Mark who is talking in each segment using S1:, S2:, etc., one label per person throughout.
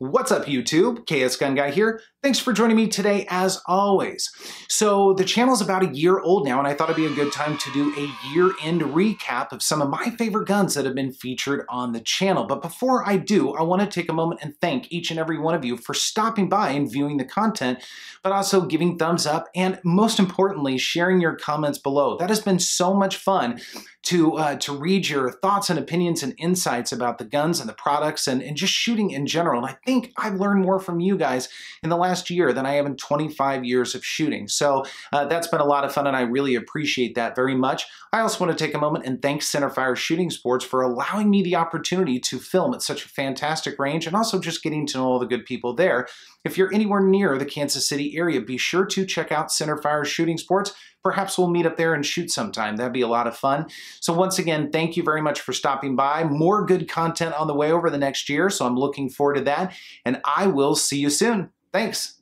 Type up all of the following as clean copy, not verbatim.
S1: What's up, YouTube? KS Gun Guy here. Thanks for joining me today, as always. So the channel's about a year old now, and I thought it'd be a good time to do a year-end recap of some of my favorite guns that have been featured on the channel. But before I do, I want to take a moment and thank each and every one of you for stopping by and viewing the content, but also giving thumbs up and, most importantly, sharing your comments below. That has been so much fun to read your thoughts and opinions and insights about the guns and the products and just shooting in general. And I think I've learned more from you guys in the last year than I have in 25 years of shooting. So that's been a lot of fun, and I really appreciate that very much. I also want to take a moment and thank Centerfire Shooting Sports for allowing me the opportunity to film at such a fantastic range, and also just getting to know all the good people there. If you're anywhere near the Kansas City area, be sure to check out Centerfire Shooting Sports. Perhaps we'll meet up there and shoot sometime. That'd be a lot of fun. So once again, thank you very much for stopping by. More good content on the way over the next year, so I'm looking forward to that, and I will see you soon. Thanks.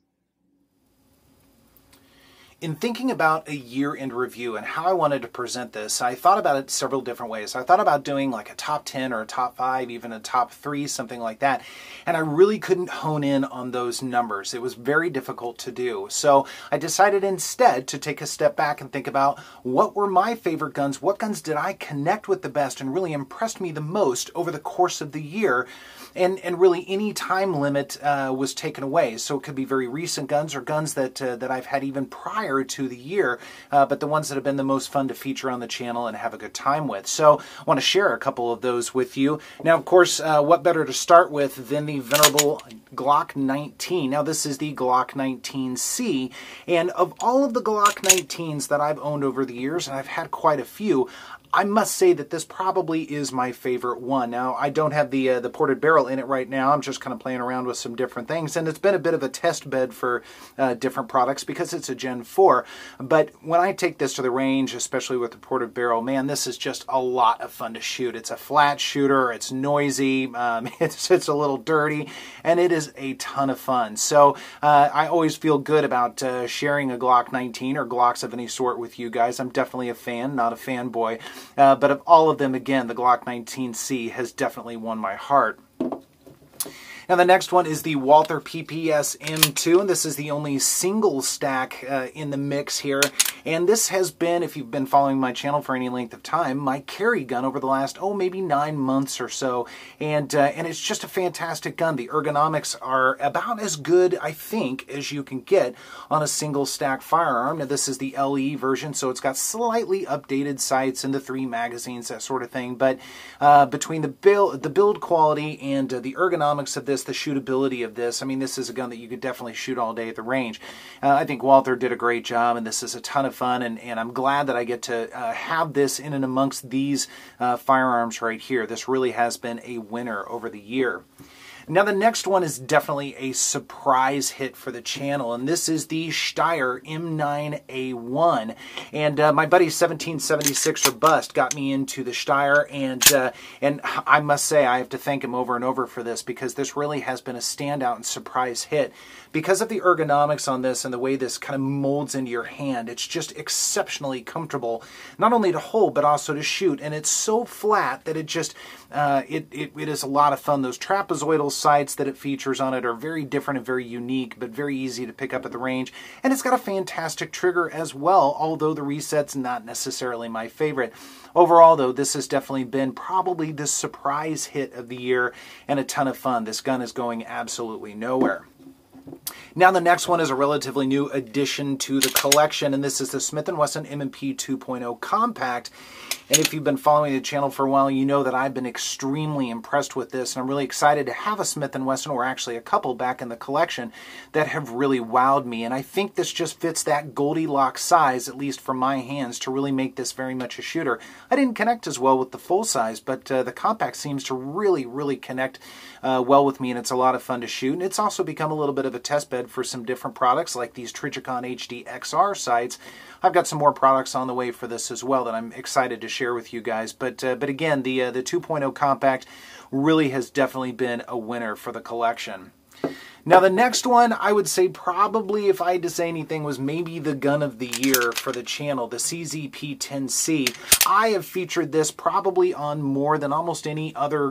S1: In thinking about a year-end review and how I wanted to present this, I thought about it several different ways. I thought about doing like a top 10 or a top 5, even a top 3, something like that. And I really couldn't hone in on those numbers. It was very difficult to do. So I decided instead to take a step back and think about what were my favorite guns, what guns did I connect with the best and really impressed me the most over the course of the year. And really any time limit was taken away. So it could be very recent guns or guns that I've had even prior to the year, but the ones that have been the most fun to feature on the channel and have a good time with. So I want to share a couple of those with you. Now, of course, what better to start with than the Venerable Glock 19. Now, this is the Glock 19C, and of all of the Glock 19s that I've owned over the years, and I've had quite a few, I must say that this probably is my favorite one. Now, I don't have the ported barrel in it right now. I'm just kind of playing around with some different things, and it's been a bit of a test bed for different products because it's a Gen 4. But when I take this to the range, especially with the ported barrel, man, this is just a lot of fun to shoot. It's a flat shooter, it's noisy, it's a little dirty, and it is a ton of fun. So I always feel good about sharing a Glock 19 or Glocks of any sort with you guys. I'm definitely a fan, not a fanboy. But of all of them, again, the Glock 19C has definitely won my heart. Now, the next one is the Walther Pps M2, and this is the only single stack in the mix here. And this has been, if you've been following my channel for any length of time, my carry gun over the last, maybe 9 months or so. And it's just a fantastic gun. The ergonomics are about as good, I think, as you can get on a single stack firearm. Now, this is the LE version, so it's got slightly updated sights and the 3 magazines, that sort of thing. But between the build quality and the ergonomics of this, the shootability of this, I mean, this is a gun that you could definitely shoot all day at the range. I think Walther did a great job, and this is a ton of fun, and I'm glad that I get to have this in and amongst these firearms right here. This really has been a winner over the year. Now, the next one is definitely a surprise hit for the channel, and this is the Steyr M9a1. And my buddy 1776 or Bust got me into the Steyr, and I must say I have to thank him over and over for this, because this really has been a standout and surprise hit. Because of the ergonomics on this and the way this kind of molds into your hand, it's just exceptionally comfortable, not only to hold, but also to shoot. And it's so flat that it just, it is a lot of fun. Those trapezoidal sights that it features on it are very different and very unique, but very easy to pick up at the range. And it's got a fantastic trigger as well, although the reset's not necessarily my favorite. Overall, though, this has definitely been probably the surprise hit of the year and a ton of fun. This gun is going absolutely nowhere. Now, the next one is a relatively new addition to the collection, and this is the Smith & Wesson M&P 2.0 Compact. And if you've been following the channel for a while, you know that I've been extremely impressed with this, and I'm really excited to have a Smith & Wesson, or actually a couple back in the collection, that have really wowed me. And I think this just fits that Goldilocks size, at least for my hands, to really make this very much a shooter. I didn't connect as well with the full size, but the Compact seems to really connect well with me, and it's a lot of fun to shoot. And it's also become a little bit of a test bed for some different products, like these Trijicon HD XR sights. I've got some more products on the way for this as well that I'm excited to share with you guys. But again, the 2.0 Compact really has definitely been a winner for the collection. Now the next one, I would say probably, if I had to say anything, was maybe the gun of the year for the channel, the CZP-10C. I have featured this probably on more than almost any other,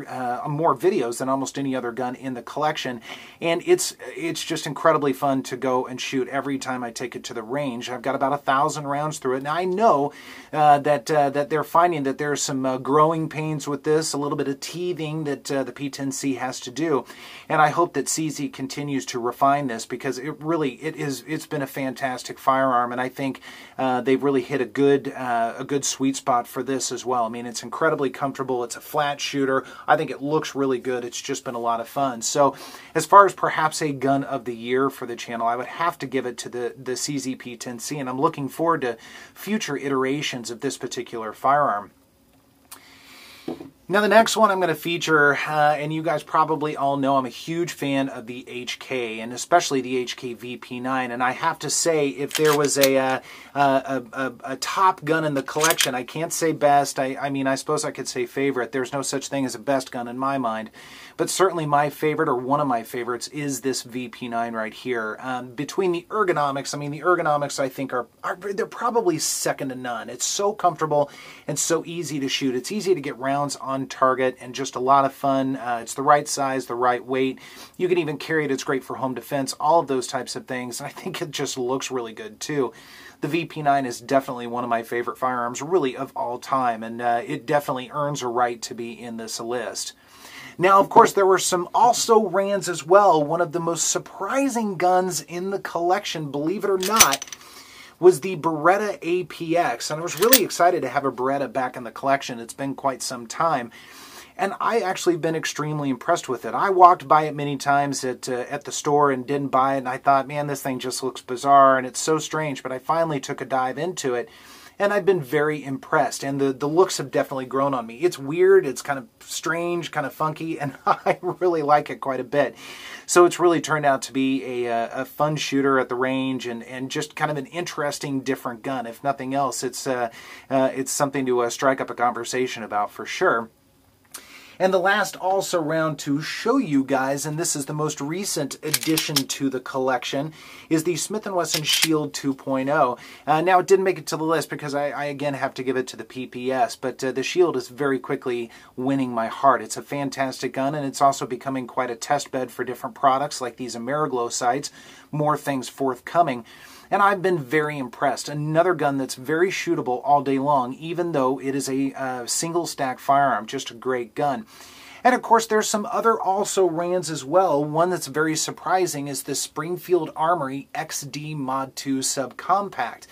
S1: more videos than almost any other gun in the collection, and it's just incredibly fun to go and shoot every time I take it to the range. I've got about 1,000 rounds through it, and I know that they're finding that there's some growing pains with this, a little bit of teething that the P10C has to do, and I hope that CZ continues to refine this, because it's been a fantastic firearm, and I think they've really hit a good sweet spot for this as well. I mean, it's incredibly comfortable. It's a flat shooter. I think it looks really good. It's just been a lot of fun. So as far as perhaps a gun of the year for the channel, I would have to give it to the CZP-10C, and I'm looking forward to future iterations of this particular firearm. Now the next one I'm going to feature, and you guys probably all know I'm a huge fan of the HK, and especially the HK VP9. And I have to say, if there was a top gun in the collection, I can't say best. I mean, I suppose I could say favorite. There's no such thing as a best gun in my mind. But certainly my favorite, or one of my favorites, is this VP9 right here. Between the ergonomics, I mean, the ergonomics I think they're probably second to none. It's so comfortable and so easy to shoot. It's easy to get rounds on target and just a lot of fun. It's the right size, the right weight. You can even carry it. It's great for home defense, all of those types of things. And I think it just looks really good too. The VP9 is definitely one of my favorite firearms, really, of all time, and it definitely earns a right to be in this list. Now, of course, there were some also rans as well. One of the most surprising guns in the collection, believe it or not, was the Beretta Apx. And I was really excited to have a Beretta back in the collection. It's been quite some time. And I actually been extremely impressed with it. I walked by it many times at the store and didn't buy it. And I thought, man, this thing just looks bizarre and it's so strange. But I finally took a dive into it, and I've been very impressed, and the looks have definitely grown on me. It's weird, it's kind of strange, kind of funky, and I really like it quite a bit. So it's really turned out to be a fun shooter at the range, and just kind of an interesting, different gun. If nothing else, it's something to strike up a conversation about for sure. And the last also round to show you guys, and this is the most recent addition to the collection, is the Smith & Wesson Shield 2.0. Now, it didn't make it to the list because I again have to give it to the PPS, but the Shield is very quickly winning my heart. It's a fantastic gun, and it's also becoming quite a test bed for different products like these AmeriGlow sights. More things forthcoming. And I've been very impressed. Another gun that's very shootable all day long, even though it is a single stack firearm. Just a great gun. And of course, there's some other also rans as well. One that's very surprising is the Springfield Armory XD Mod-2 Subcompact.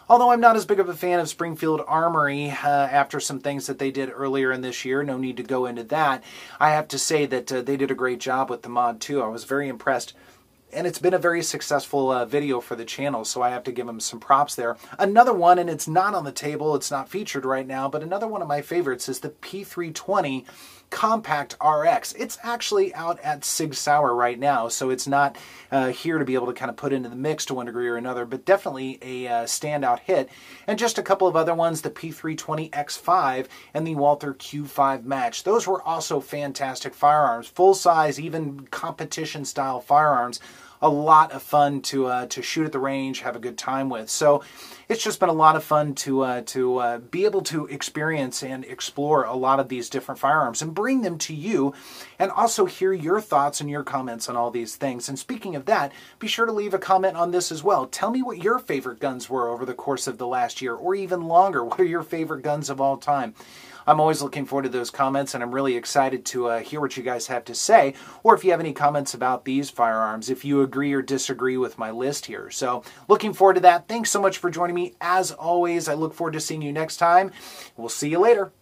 S1: Although I'm not as big of a fan of Springfield Armory after some things that they did earlier in this year, no need to go into that, I have to say that they did a great job with the Mod 2. I was very impressed. And it's been a very successful video for the channel, so I have to give them some props there. Another one, and it's not on the table, it's not featured right now, but another one of my favorites is the P320 Compact RX. It's actually out at Sig Sauer right now, so it's not here to be able to kind of put into the mix to one degree or another, but definitely a standout hit. And just a couple of other ones, the P320 X5 and the Walther Q5 Match. Those were also fantastic firearms, full-size, even competition-style firearms. A lot of fun to shoot at the range, have a good time with. So it's just been a lot of fun to be able to experience and explore a lot of these different firearms and bring them to you, and also hear your thoughts and your comments on all these things. And speaking of that, be sure to leave a comment on this as well. Tell me what your favorite guns were over the course of the last year, or even longer. What are your favorite guns of all time? I'm always looking forward to those comments, and I'm really excited to hear what you guys have to say, or if you have any comments about these firearms, if you agree or disagree with my list here. So looking forward to that. Thanks so much for joining me. As always, I look forward to seeing you next time. We'll see you later.